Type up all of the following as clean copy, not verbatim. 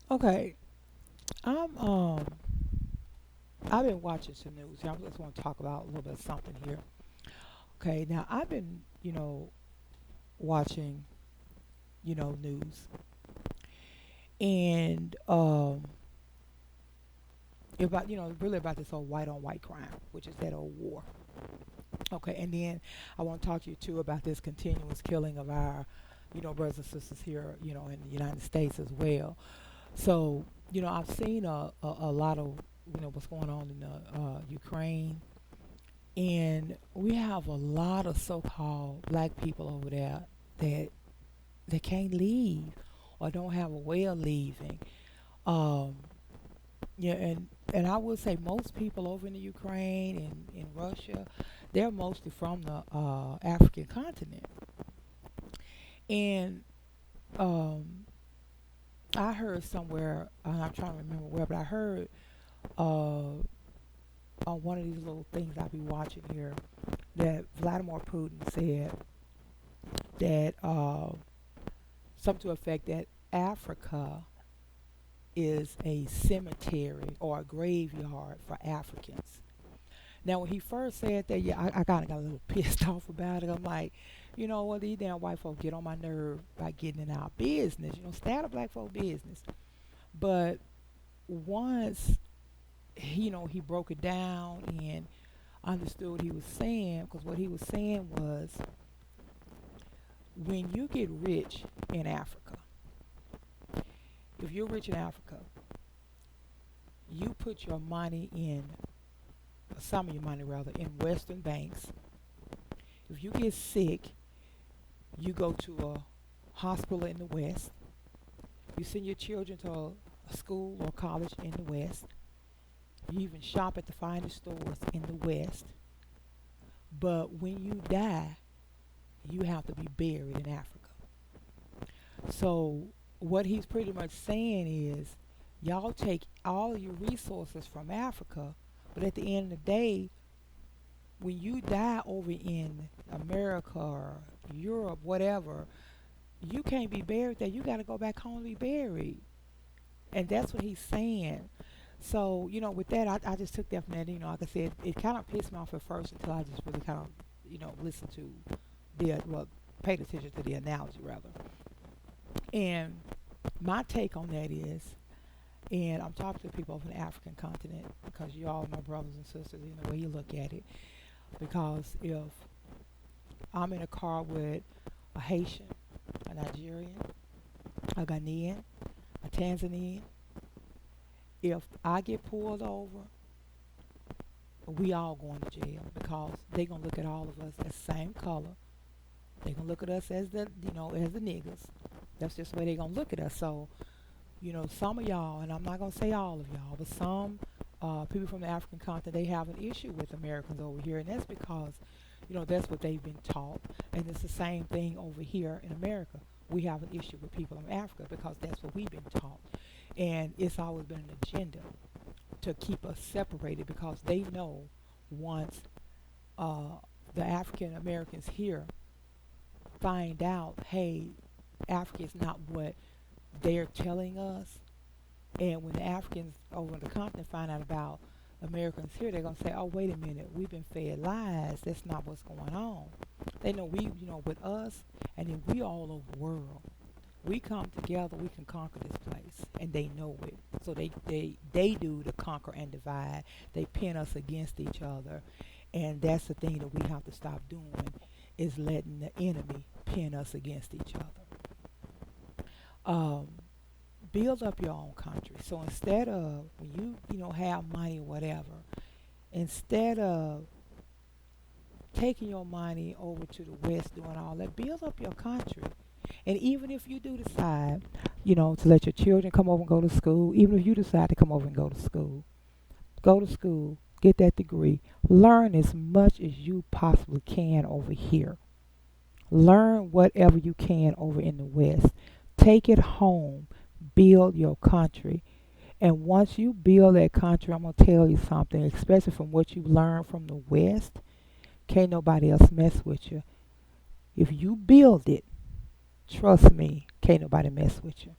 Okay, I'm I've been watching some news. I just want to talk about a little bit of something here. Okay, now I've been, watching, news and about, really about this whole white on white crime, which is that old war. Okay, and then I want to talk to you too about this continuous killing of our, brothers and sisters here, in the United States as well. So, I've seen a lot of, what's going on in Ukraine. And we have a lot of so-called black people over there that they can't leave or don't have a way of leaving. Um, yeah, and I would say most people over in the Ukraine and in Russia, they're mostly from the African continent. And um, I heard somewhere, and I'm trying to remember where, but I heard on one of these little things I be watching here that Vladimir Putin said that something to the effect that Africa is a cemetery or a graveyard for Africans. Now, when he first said that, yeah, I kind of got a little pissed off about it. I'm like, these damn white folks get on my nerve by getting in our business. Stay out of black folk business. But once, he broke it down and understood what he was saying, because what he was saying was when you get rich in Africa, if you're rich in Africa, you put your money in, some of your money rather, in Western banks. If you get sick, you go to a hospital in the West. You send your children to a school or college in the West. You even shop at the finest stores in the West. But when you die, you have to be buried in Africa. So what he's pretty much saying is, y'all take all your resources from Africa, but at the end of the day, when you die over in America or Europe, whatever, you can't be buried there. You got to go back home to be buried. And that's what he's saying. So, with that, I just took that from that. Like I said, it kind of pissed me off at first until I just really kind of, listened to well, paid attention to the analogy rather. And my take on that is, and I'm talking to people over the African continent because you all are my brothers and sisters in the way you look at it. Because if I'm in a car with a Haitian, a Nigerian, a Ghanaian, a Tanzanian, if I get pulled over, we all going to jail because they gonna look at all of us as same color. They gonna look at us as as the niggas. That's just the way they gonna look at us. So, some of y'all, and I'm not gonna say all of y'all, but some people from the African continent, they have an issue with Americans over here, and that's because, that's what they've been taught, and it's the same thing over here in America. We have an issue with people in Africa because that's what we've been taught, and it's always been an agenda to keep us separated because they know once uh, the African Americans here find out, hey, Africa is not what they're telling us, and when the Africans over the continent find out about Americans here, they're gonna say, "Oh, wait a minute, we've been fed lies. That's not what's going on." They know we, with us, and then we all over the world. We come together, we can conquer this place, and they know it. So they do the conquer and divide. They pin us against each other, and that's the thing that we have to stop doing is letting the enemy pin us against each other. Um, Build up your own country. So instead of when you have money or whatever, instead of taking your money over to the West doing all that, build up your country. And even if you do decide, to let your children come over and go to school, even if you decide to come over and go to school, get that degree, learn as much as you possibly can over here. Learn whatever you can over in the West. Take it home. Build your country. And once you build that country, I'm going to tell you something, especially from what you learn from the West, can't nobody else mess with you. If you build it, trust me, can't nobody mess with you.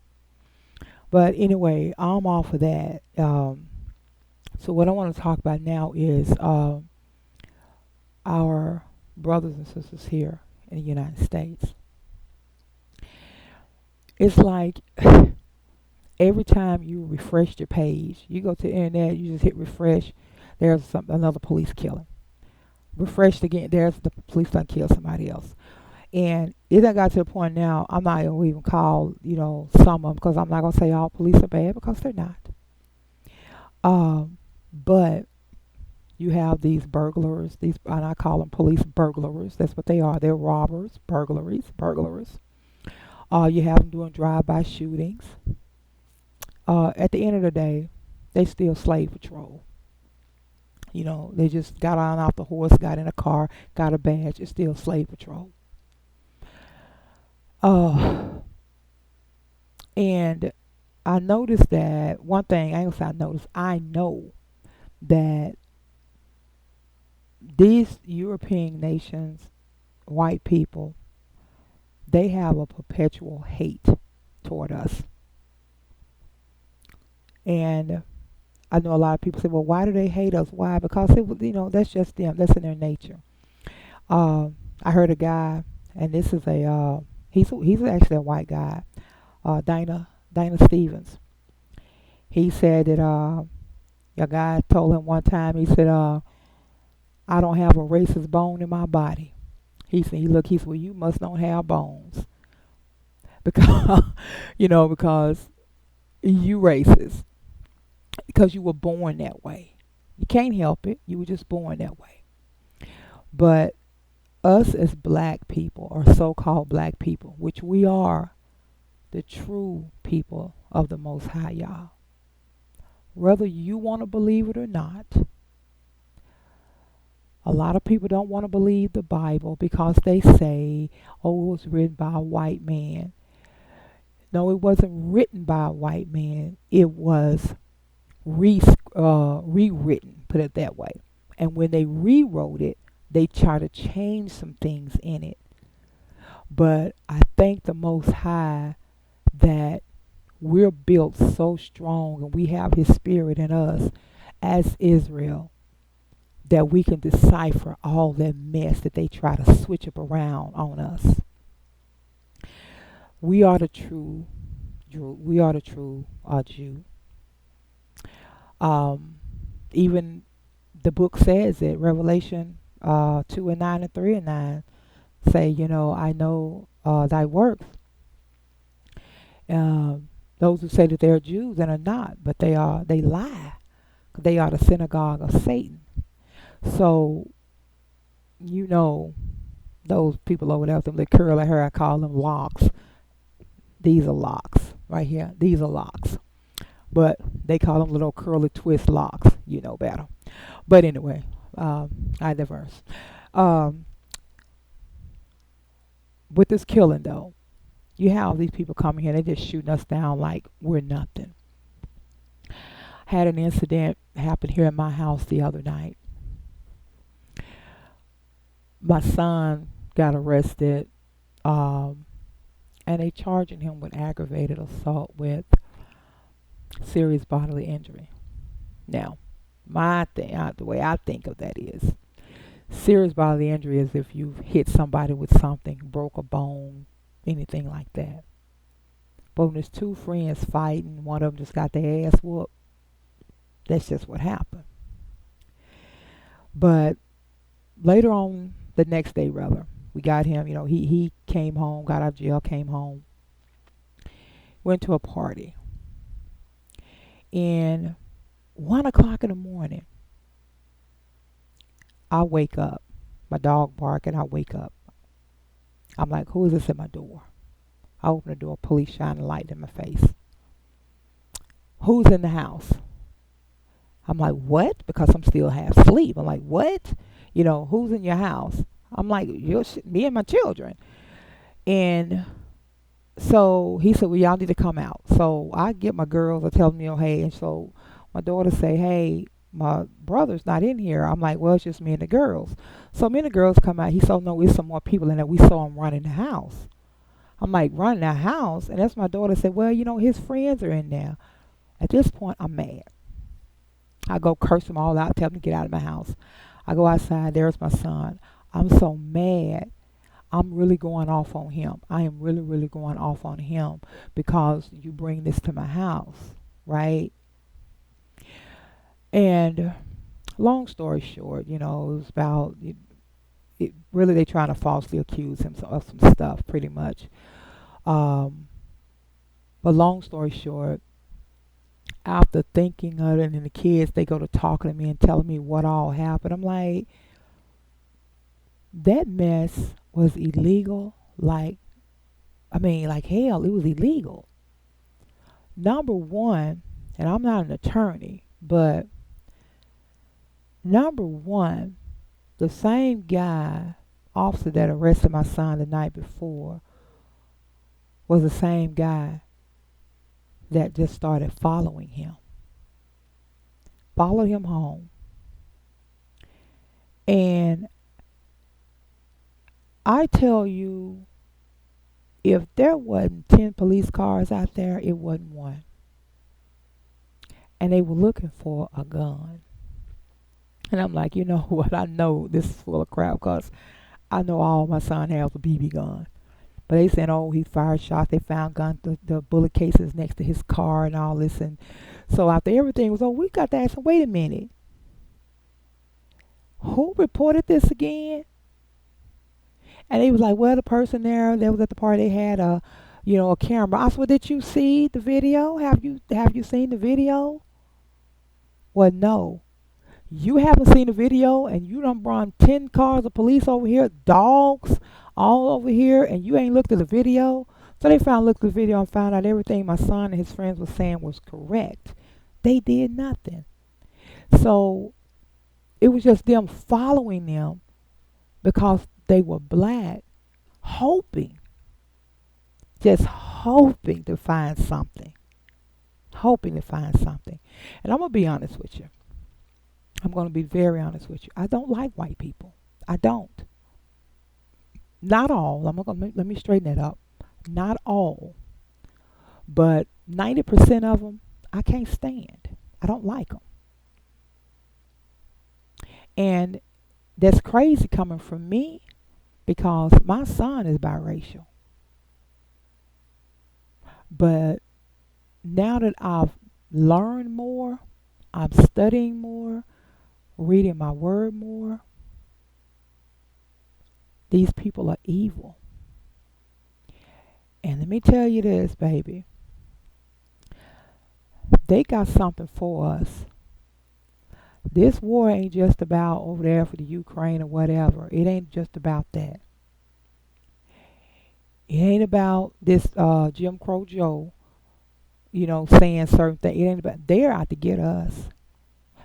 But anyway, I'm off of that. So what I want to talk about now is our brothers and sisters here in the United States. It's like every time you refresh your page, you go to the internet, you just hit refresh. There's another police killing. Refreshed again. There's the police done killed somebody else. And it done got to the point now. I'm not gonna even call some of them because I'm not gonna say all police are bad because they're not. But you have these burglars. These and I call them police burglars. That's what they are. They're robbers, burglars. You have them doing drive-by shootings. At the end of the day, they still slave patrol. They just got on off the horse, got in a car, got a badge. It's still slave patrol. Uh, and I noticed that one thing, I ain't gonna say I noticed, I know that these European nations, white people, they have a perpetual hate toward us. And I know a lot of people say, well, why do they hate us? Why? Because that's just them. That's in their nature. I heard a guy, and this is he's actually a white guy, Dana Stevens. He said that a guy told him one time. He said, I don't have a racist bone in my body. He said, well, you must don't have bones because because you racist because you were born that way. You can't help it. You were just born that way. But us as black people, or so-called black people, which we are the true people of the Most High, y'all. Whether you want to believe it or not, a lot of people don't want to believe the Bible because they say, oh, it was written by a white man. No, it wasn't written by a white man. It was rewritten, put it that way. And when they rewrote it, they try to change some things in it. But I thank the Most High that we're built so strong and we have His Spirit in us as Israel that we can decipher all that mess that they try to switch up around on us. We are the true Jew. We are the true Jew. Even the book says it, Revelation 2 and 9 and 3 and 9 say, I know thy works. Those who say that they're Jews and are not, but they lie. They are the synagogue of Satan. So, those people over there with them that curly hair, I call them locks. These are locks right here. These are locks. But they call them little curly twist locks. You know better. But anyway, I diverse. With this killing, though, you have these people coming here and they just shooting us down like we're nothing. Had an incident happen here in my house the other night. My son got arrested, and they charging him with aggravated assault with serious bodily injury. Now, the way I think of that is serious bodily injury is if you've hit somebody with something, broke a bone, anything like that. But when there's two friends fighting, one of them just got their ass whooped, that's just what happened. But later on, the next day rather, we got him, he came home, got out of jail, came home, went to a party. And 1 o'clock in the morning, I wake up. My dog barking, I wake up. I'm like, who is this at my door? I open the door, police shining light in my face. Who's in the house? I'm like, what? Because I'm still half asleep. I'm like, what? Who's in your house? I'm like, me and my children. And so he said, well, y'all need to come out. So I get my girls, I tell them, hey. And so my daughter say, hey, my brother's not in here. I'm like, well, it's just me and the girls. So me and the girls come out. He said, no, it's some more people in there. We saw him run in the house. I'm like running the house, and that's my daughter said, well, his friends are in there. At this point, I'm mad. I go curse them all out, tell them to get out of my house. I go outside, there's my son. I'm so mad. I'm really going off on him. I am really, really going off on him because you bring this to my house, right? And long story short, it was about really they trying to falsely accuse him of some stuff, pretty much. Um, but long story short, after thinking of it, and the kids they go to talking to me and telling me what all happened, I'm like, that mess was illegal. Like, I mean, like hell, it was illegal. Number one, and I'm not an attorney, but number one, the same guy, officer that arrested my son the night before, was the same guy that just started following him. Followed him home. And I tell you, if there wasn't 10 police cars out there, it wasn't one. And they were looking for a gun. And I'm like, you know what? I know this is full of crap because I know all my son has a BB gun. But they said, oh, he fired shots. They found guns, the bullet cases next to his car and all this. And so after everything was over, we got to ask him, wait a minute. Who reported this again? And he was like, well, the person there that was at the party, they had a camera. I said, well, did you see the video? Have you seen the video? Well, no. You haven't seen the video, and you done brought 10 cars of police over here, dogs all over here, and you ain't looked at the video. So they looked at the video and found out everything my son and his friends were saying was correct. They did nothing. So it was just them following them because they were black, just hoping to find something. Hoping to find something. And I'm going to be honest with you. I'm going to be very honest with you. I don't like white people. I don't. Not all. Let me straighten that up. Not all. But 90% of them, I can't stand. I don't like them. And that's crazy coming from me because my son is biracial. But now that I've learned more, I'm studying more, reading my word more, these people are evil. And let me tell you this, baby. They got something for us. This war ain't just about over there for the Ukraine or whatever. It ain't just about that. It ain't about this Jim Crow Joe, saying certain things. It ain't about. They're out to get us.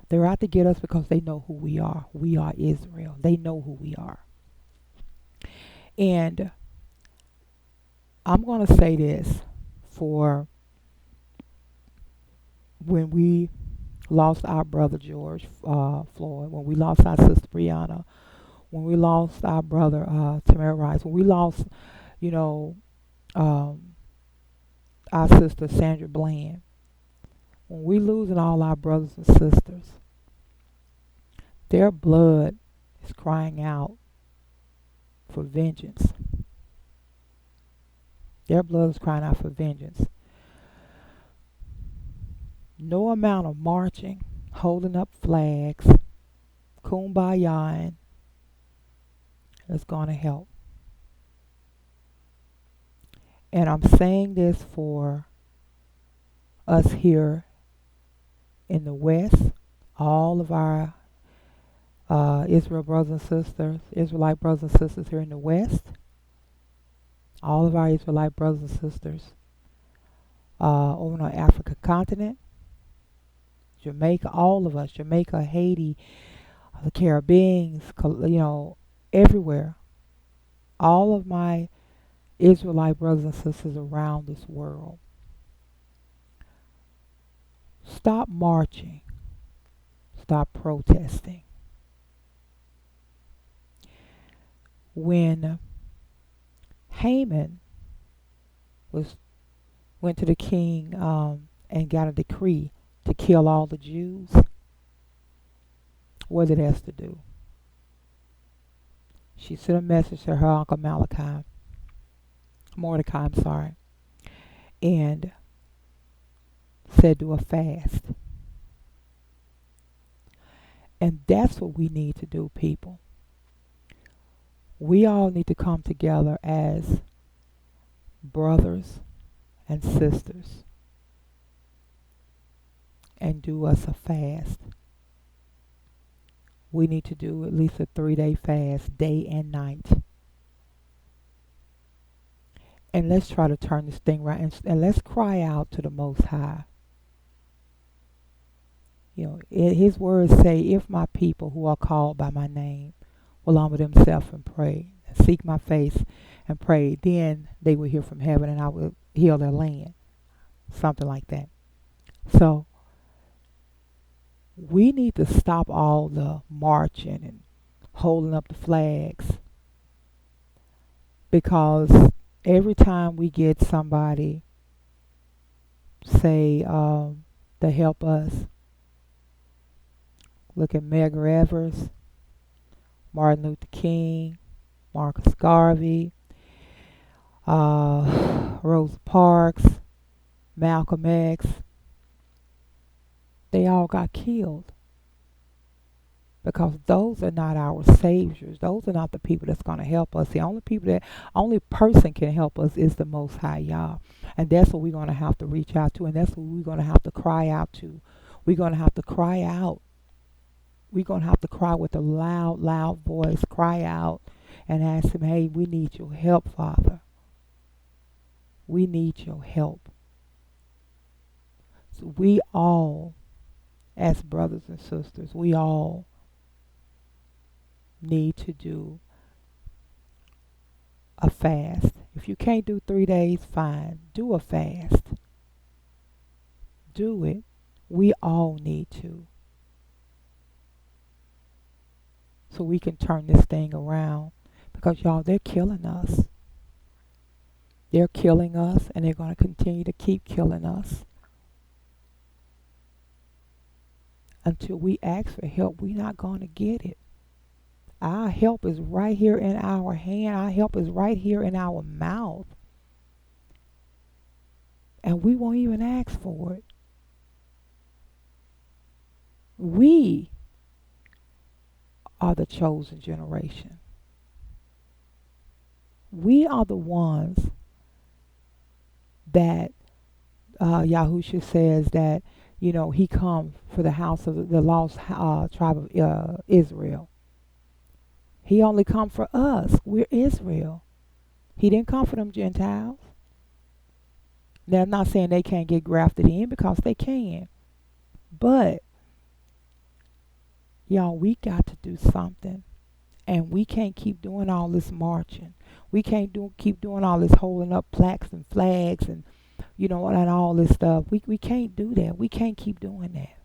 They're out to get us because they know who we are. We are Israel. They know who we are. And I'm going to say this for when we lost our brother George Floyd, when we lost our sister Breonna, when we lost our brother Tamir Rice, when we lost, um, our sister Sandra Bland, when we losing all our brothers and sisters, their blood is crying out for vengeance. Their blood is crying out for vengeance. No amount of marching, holding up flags, kumbayaing is going to help. And I'm saying this for us here in the West, all of our Israelite brothers and sisters here in the West, all of our Israelite brothers and sisters over on the African continent, Jamaica, all of us, Jamaica, Haiti, the Caribbean, everywhere. All of my Israelite brothers and sisters around this world. Stop marching. Stop protesting. When Haman was went to the king and got a decree to kill all the Jews, what did Esther do? She sent a message to her uncle Mordecai, I'm sorry, and said do a fast. And that's what we need to do, people. We all need to come together as brothers and sisters and do us a fast. We need to do at least a 3-day fast, day and night. And let's try to turn this thing right, and let's cry out to the Most High. You know, His words say, if my people who are called by my name will humble themselves and pray, and seek my face and pray, then they will hear from heaven and I will heal their land. Something like that. So, we need to stop all the marching and holding up the flags, because every time we get somebody say to help us, look at Medgar Evers, Martin Luther King, Marcus Garvey, Rosa Parks, Malcolm X, they all got killed because those are not our saviors. Those are not the people that's going to help us. The only person can help us is the Most High Yah. And that's what we're going to have to reach out to, and that's what we're going to have to cry out to. We're going to have to cry out. We're going to have to cry with a loud, loud voice, cry out and ask him, hey, we need your help, Father. We need your help. So we all, as brothers and sisters, we all need to do a fast. If you can't do 3 days, fine. Do a fast. Do it. We all need to. So we can turn this thing around. Because y'all, they're killing us. They're killing us, and they're going to continue to keep killing us. Until we ask for help, we're not going to get it. Our help is right here in our hand. Our help is right here in our mouth. And we won't even ask for it. We are the chosen generation. We are the ones that Yahusha says that, he come for the house of the lost tribe of Israel. He only come for us. We're Israel. He didn't come for them Gentiles. Now, I'm not saying they can't get grafted in, because they can. But, y'all, we got to do something. And we can't keep doing all this marching. We can't keep doing all this holding up plaques and flags and, and all this stuff. We can't do that. We can't keep doing that.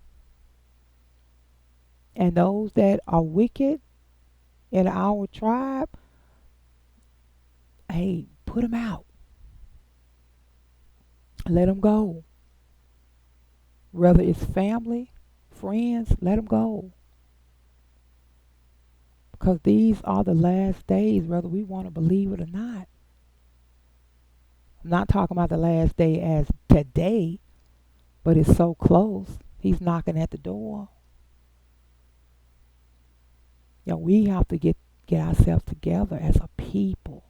And those that are wicked in our tribe, hey, put them out. Let them go. Whether it's family, friends, let them go. Because these are the last days, whether we want to believe it or not. I'm not talking about the last day as today, but it's so close. He's knocking at the door. We have to get ourselves together as a people.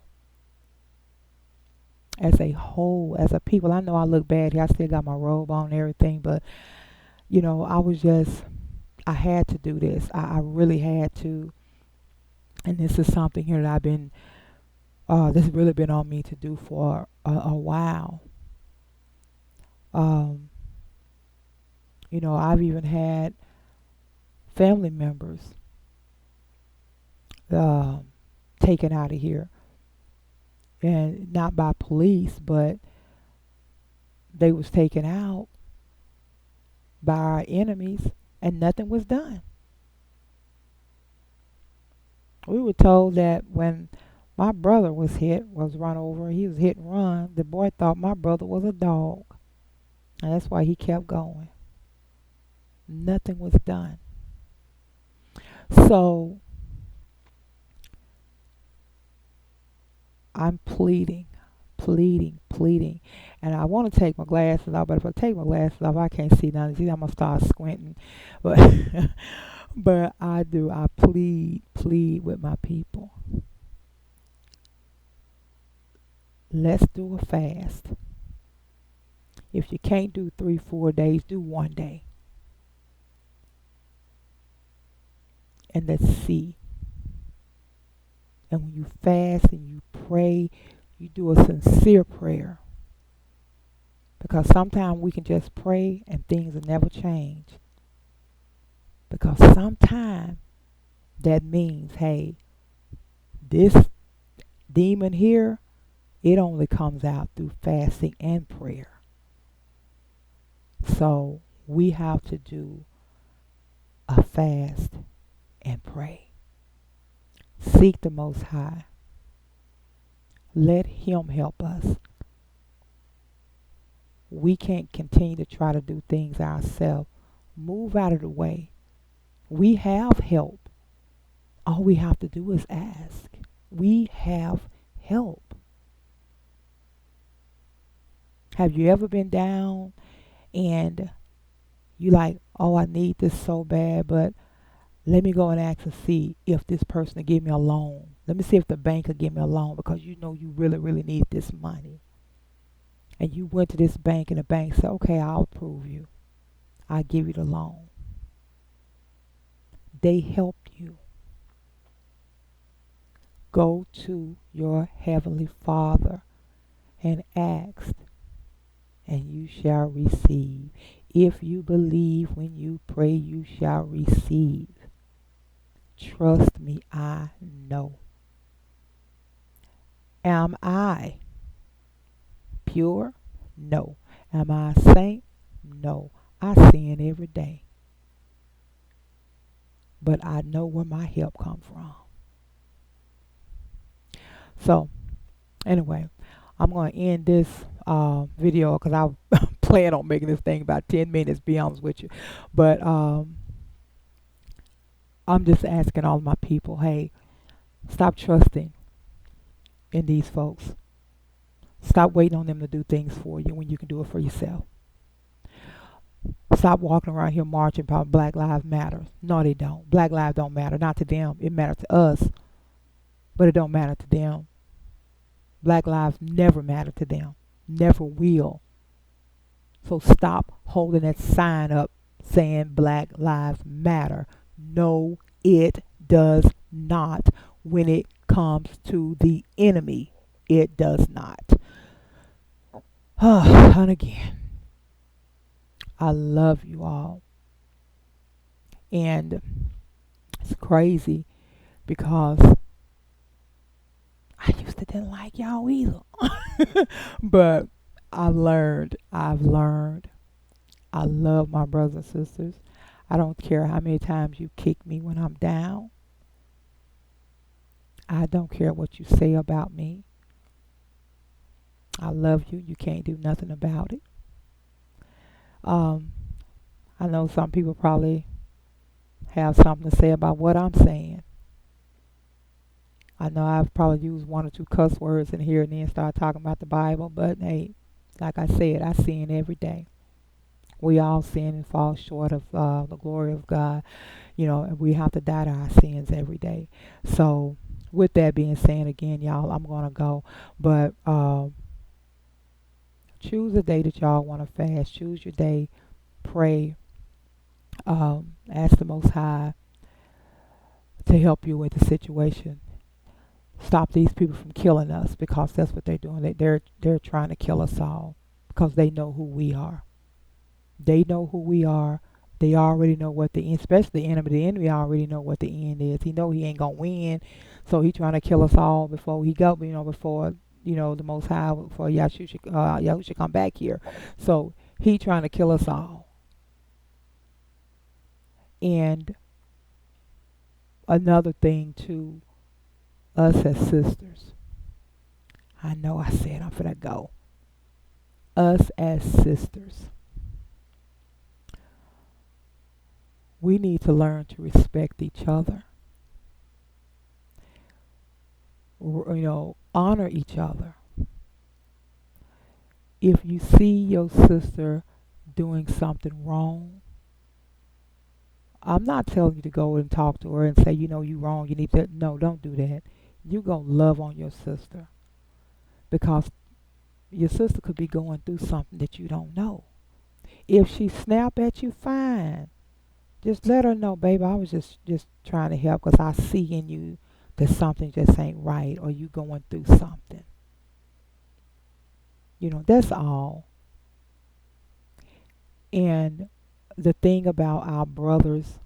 As a whole, as a people. I know I look bad here. I still got my robe on and everything, but, I had to do this. I really had to. And this is something here that I've been, this has really been on me to do for a while. I've even had family members taken out of here. And not by police, but they was taken out by our enemies, and nothing was done. We were told that when My brother was run over. He was hit and run. The boy thought my brother was a dog. And that's why he kept going. Nothing was done. So I'm pleading. And I want to take my glasses off, but if I take my glasses off, I can't see nothing. See, I'm going to start squinting. But, but I do. I plead with my people. Let's do a fast. If you can't do 3, 4 days, do 1 day. And let's see. And when you fast and you pray, you do a sincere prayer. Because sometimes we can just pray and things will never change. Because sometimes that means, hey, this demon here, it only comes out through fasting and prayer. So we have to do a fast and pray. Seek the Most High. Let Him help us. We can't continue to try to do things ourselves. Move out of the way. We have help. All we have to do is ask. We have help. Have you ever been down and you like, oh, I need this so bad, but let me go and ask and see if this person will give me a loan. Let me see if the bank will give me a loan because you know you really, really need this money. And you went to this bank and the bank said, okay, I'll approve you. I'll give you the loan. They helped you. Go to your Heavenly Father and ask, and you shall receive. If you believe when you pray, you shall receive. Trust me, I know. Am I pure? No. Am I a saint? No. I sin every day. But I know where my help comes from. So, anyway, I'm going to end this video because I plan on making this thing about 10 minutes, be honest with you. But I'm just asking all my people, hey, stop trusting in these folks. Stop waiting on them to do things for you when you can do it for yourself. Stop walking around here marching about Black Lives Matter. No, they don't. Black lives don't matter. Not to them. It matters to us. But it don't matter to them. Black lives never matter to them. Never will. So stop holding that sign up saying Black Lives Matter. No, it does not. When it comes to the enemy, it does not. And again, I love you all. And it's crazy because I used to didn't like y'all either. But I've learned. I love my brothers and sisters. I don't care how many times you kick me when I'm down. I don't care what you say about me. I love you. You can't do nothing about it. I know some people probably have something to say about what I'm saying. I know I've probably used 1 or 2 cuss words in here and then start talking about the Bible, but hey, like I said, I sin every day. We all sin and fall short of the glory of God, and we have to die to our sins every day. So with that being said, again, y'all, I'm going to go, but choose a day that y'all want to fast. Choose your day. Pray. Ask the Most High to help you with the situation. Stop these people from killing us because that's what they're doing. They're trying to kill us all because they know who we are. They know who we are. They already know what the end, especially the enemy. The enemy already know what the end is. He know he ain't gonna win, so he trying to kill us all before he go. Before the Most High, before Yahushua come back here. So he trying to kill us all. And another thing too, us as sisters. I know I said I'm finna go. Us as sisters, we need to learn to respect each other. Honor each other. If you see your sister doing something wrong, I'm not telling you to go and talk to her and say, you wrong, you need to. No, don't do that. You go love on your sister because your sister could be going through something that you don't know. If she snap at you, fine. Just let her know, baby, I was just trying to help because I see in you that something just ain't right or you going through something. That's all. And the thing about our brothers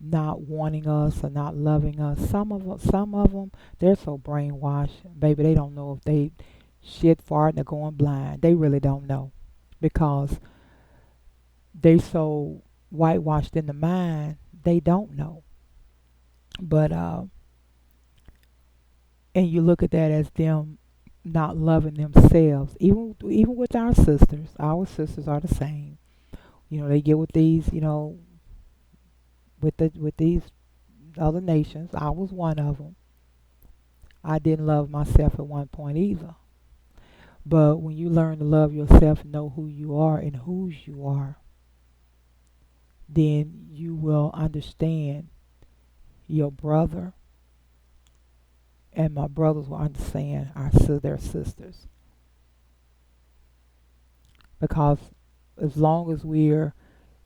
not wanting us or not loving us, some of them, they're so brainwashed, baby. They don't know if they shit, fart, and they're going blind. They really don't know because they so whitewashed in the mind. They don't know. But and you look at that as them not loving themselves. Even with our sisters are the same. They get with these, with these other nations. I was one of them. I didn't love myself at one point either. But when you learn to love yourself, know who you are and whose you are, then you will understand your brother, and my brothers will understand their sisters. Because as long as we're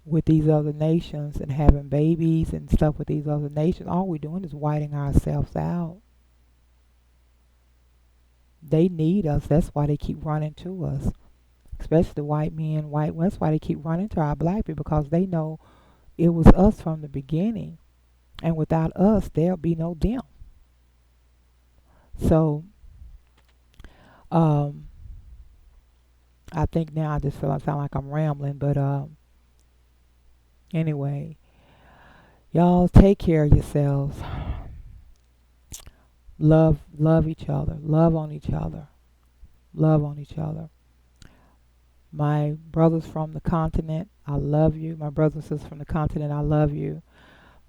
with these other nations and having babies and stuff with these other nations, all we're doing is whiting ourselves out. They need us. That's why they keep running to us, especially the white men, that's why they keep running to our black people because they know it was us from the beginning, and without us, there'll be no them. So, um, I think now I just feel I sound like I'm rambling, but anyway, y'all take care of yourselves. Love each other. Love on each other. Love on each other. My brothers from the continent, I love you. My brothers and sisters from the continent, I love you.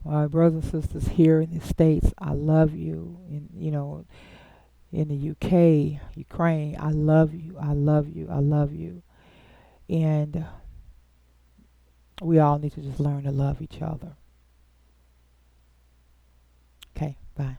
My brothers and sisters here in the States, I love you. In the UK, Ukraine, I love you. I love you. I love you. And we all need to just learn to love each other. Okay, bye.